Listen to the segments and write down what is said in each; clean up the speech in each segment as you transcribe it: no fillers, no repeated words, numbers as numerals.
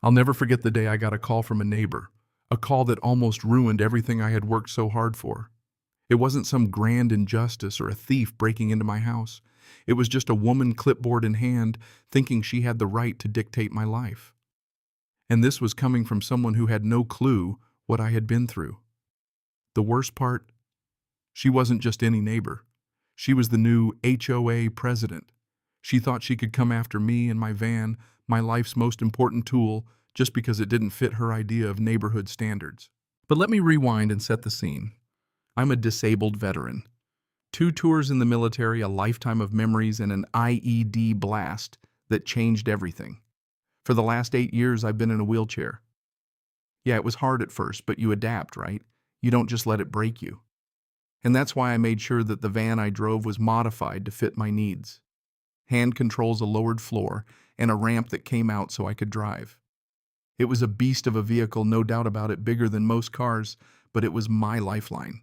I'll never forget the day I got a call from a neighbor, a call that almost ruined everything I had worked so hard for. It wasn't some grand injustice or a thief breaking into my house. It was just a woman, clipboard in hand, thinking she had the right to dictate my life. And this was coming from someone who had no clue what I had been through. The worst part, she wasn't just any neighbor. She was the new HOA president. She thought she could come after me and my van, my life's most important tool, just because it didn't fit her idea of neighborhood standards. But let me rewind and set the scene. I'm a disabled veteran. 2 tours in the military, a lifetime of memories, and an IED blast that changed everything. For the last 8 years, I've been in a wheelchair. Yeah, it was hard at first, but you adapt, right? You don't just let it break you. And that's why I made sure that the van I drove was modified to fit my needs. Hand controls, a lowered floor, and a ramp that came out so I could drive. It was a beast of a vehicle, no doubt about it, bigger than most cars, but it was my lifeline.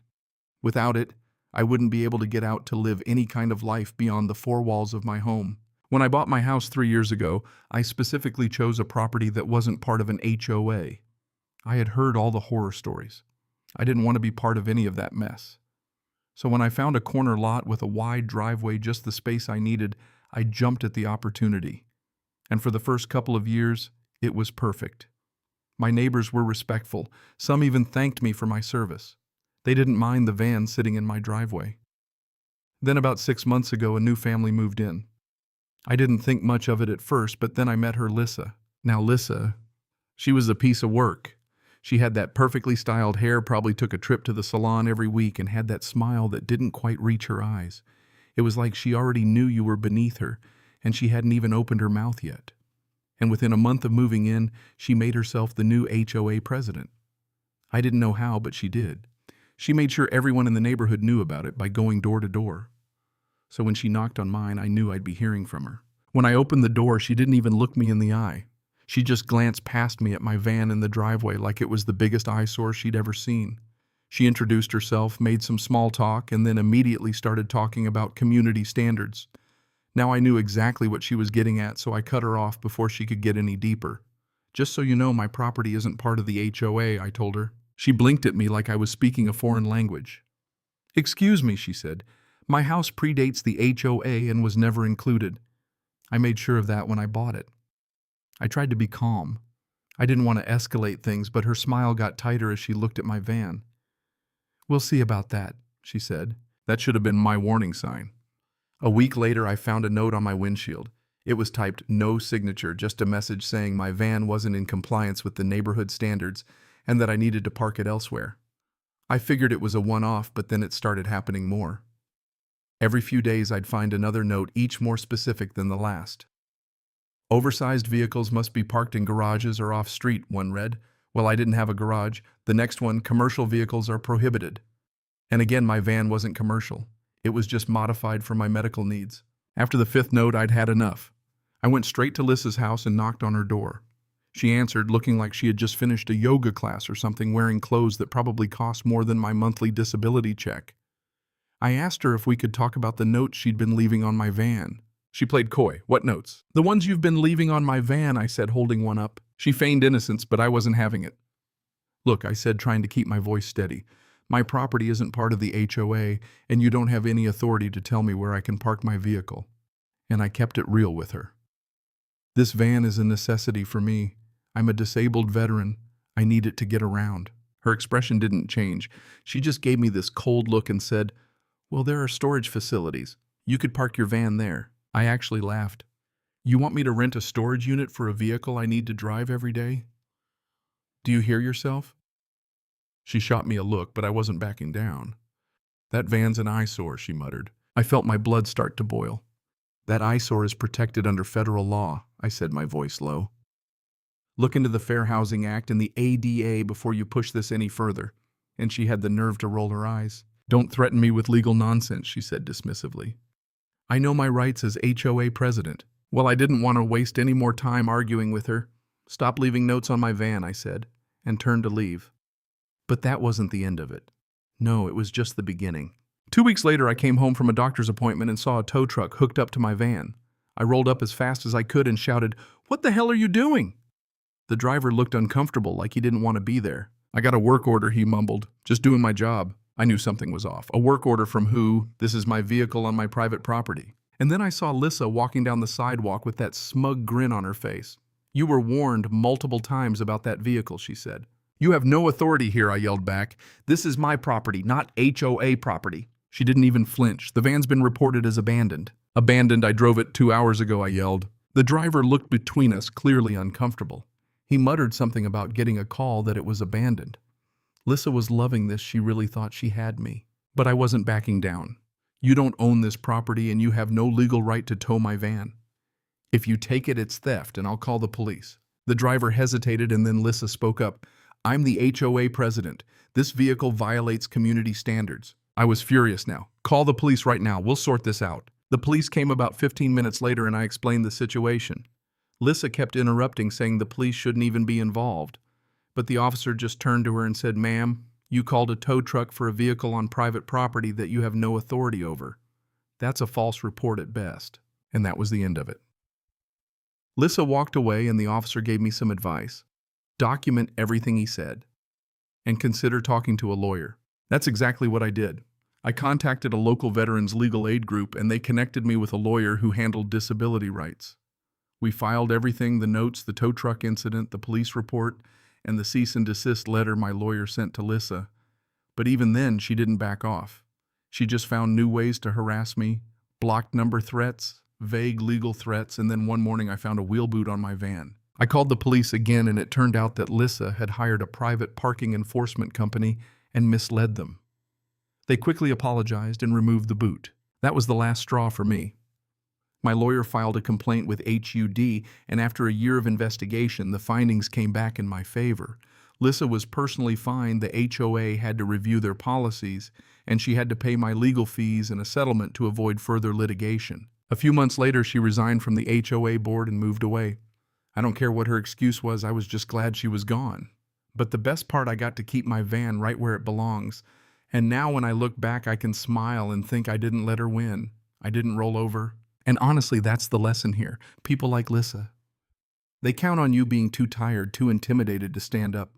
Without it, I wouldn't be able to get out to live any kind of life beyond the 4 walls of my home. When I bought my house 3 years ago, I specifically chose a property that wasn't part of an HOA. I had heard all the horror stories. I didn't want to be part of any of that mess. So when I found a corner lot with a wide driveway, just the space I needed, I jumped at the opportunity. And for the first couple of years, it was perfect. My neighbors were respectful. Some even thanked me for my service. They didn't mind the van sitting in my driveway. Then about 6 months ago, a new family moved in. I didn't think much of it at first, but then I met her, Lissa. Now Lissa, she was a piece of work. She had that perfectly styled hair, probably took a trip to the salon every week, and had that smile that didn't quite reach her eyes. It was like she already knew you were beneath her, and she hadn't even opened her mouth yet. And within a month of moving in, she made herself the new HOA president. I didn't know how, but she did. She made sure everyone in the neighborhood knew about it by going door to door. So when she knocked on mine, I knew I'd be hearing from her. When I opened the door, she didn't even look me in the eye. She just glanced past me at my van in the driveway like it was the biggest eyesore she'd ever seen. She introduced herself, made some small talk, and then immediately started talking about community standards. Now I knew exactly what she was getting at, so I cut her off before she could get any deeper. "Just so you know, my property isn't part of the HOA," I told her. She blinked at me like I was speaking a foreign language. "Excuse me," she said. "My house predates the HOA and was never included." I made sure of that when I bought it. I tried to be calm. I didn't want to escalate things, but her smile got tighter as she looked at my van. "We'll see about that," she said. That should have been my warning sign. A week later, I found a note on my windshield. It was typed "no signature," just a message saying my van wasn't in compliance with the neighborhood standards and that I needed to park it elsewhere. I figured it was a one-off, but then it started happening more. Every few days, I'd find another note, each more specific than the last. "Oversized vehicles must be parked in garages or off-street," one read. Well, I didn't have a garage. The next one, "Commercial vehicles are prohibited." And again, my van wasn't commercial. It was just modified for my medical needs. After the 5th note, I'd had enough. I went straight to Lissa's house and knocked on her door. She answered, looking like she had just finished a yoga class or something, wearing clothes that probably cost more than my monthly disability check. I asked her if we could talk about the notes she'd been leaving on my van. She played coy. "What notes?" "The ones you've been leaving on my van," I said, holding one up. She feigned innocence, but I wasn't having it. "Look," I said, trying to keep my voice steady. "My property isn't part of the HOA, and you don't have any authority to tell me where I can park my vehicle." And I kept it real with her. This van is a necessity for me. I'm a disabled veteran. I need it to get around. Her expression didn't change. She just gave me this cold look and said, "Well, there are storage facilities. You could park your van there." I actually laughed. "You want me to rent a storage unit for a vehicle I need to drive every day? Do you hear yourself?" She shot me a look, but I wasn't backing down. "That van's an eyesore," she muttered. I felt my blood start to boil. "That eyesore is protected under federal law," I said, my voice low. "Look into the Fair Housing Act and the ADA before you push this any further." And she had the nerve to roll her eyes. "Don't threaten me with legal nonsense," she said dismissively. "I know my rights as HOA president." Well, I didn't want to waste any more time arguing with her. "Stop leaving notes on my van," I said, and turned to leave. But that wasn't the end of it. No, it was just the beginning. 2 weeks later, I came home from a doctor's appointment and saw a tow truck hooked up to my van. I rolled up as fast as I could and shouted, "What the hell are you doing?" The driver looked uncomfortable, like he didn't want to be there. I got a work order, he mumbled. Just doing my job. I knew something was off. A work order from who? This is my vehicle on my private property. And then I saw Lissa walking down the sidewalk with that smug grin on her face. You were warned multiple times about that vehicle, she said. You have no authority here, I yelled back. This is my property, not HOA property. She didn't even flinch. The van's been reported as abandoned. Abandoned, I drove it 2 hours ago, I yelled. The driver looked between us, clearly uncomfortable. He muttered something about getting a call that it was abandoned. Lissa was loving this. She really thought she had me. But I wasn't backing down. You don't own this property and you have no legal right to tow my van. If you take it, it's theft and I'll call the police. The driver hesitated and then Lissa spoke up. I'm the HOA president. This vehicle violates community standards. I was furious now. Call the police right now. We'll sort this out. The police came about 15 minutes later and I explained the situation. Lissa kept interrupting, saying the police shouldn't even be involved. But the officer just turned to her and said, Ma'am, you called a tow truck for a vehicle on private property that you have no authority over. That's a false report at best. And that was the end of it. Lissa walked away and the officer gave me some advice. Document everything he said. And consider talking to a lawyer. That's exactly what I did. I contacted a local veterans legal aid group and they connected me with a lawyer who handled disability rights. We filed everything, the notes, the tow truck incident, the police report, and the cease and desist letter my lawyer sent to Lissa. But even then, she didn't back off. She just found new ways to harass me, blocked number threats, vague legal threats, and then one morning I found a wheel boot on my van. I called the police again and it turned out that Lissa had hired a private parking enforcement company and misled them. They quickly apologized and removed the boot. That was the last straw for me. My lawyer filed a complaint with HUD, and after a year of investigation, the findings came back in my favor. Lissa was personally fined, the HOA had to review their policies, and she had to pay my legal fees and a settlement to avoid further litigation. A few months later, she resigned from the HOA board and moved away. I don't care what her excuse was, I was just glad she was gone. But the best part, I got to keep my van right where it belongs. And now when I look back, I can smile and think I didn't let her win. I didn't roll over. And honestly, that's the lesson here. People like Lissa. They count on you being too tired, too intimidated to stand up.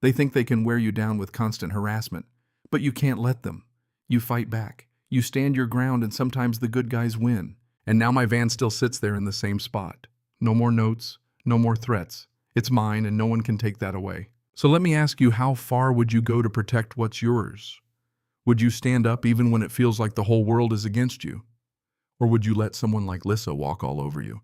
They think they can wear you down with constant harassment. But you can't let them. You fight back. You stand your ground and sometimes the good guys win. And now my van still sits there in the same spot. No more notes, no more threats. It's mine and no one can take that away. So let me ask you, how far would you go to protect what's yours? Would you stand up even when it feels like the whole world is against you? Or would you let someone like Lissa walk all over you?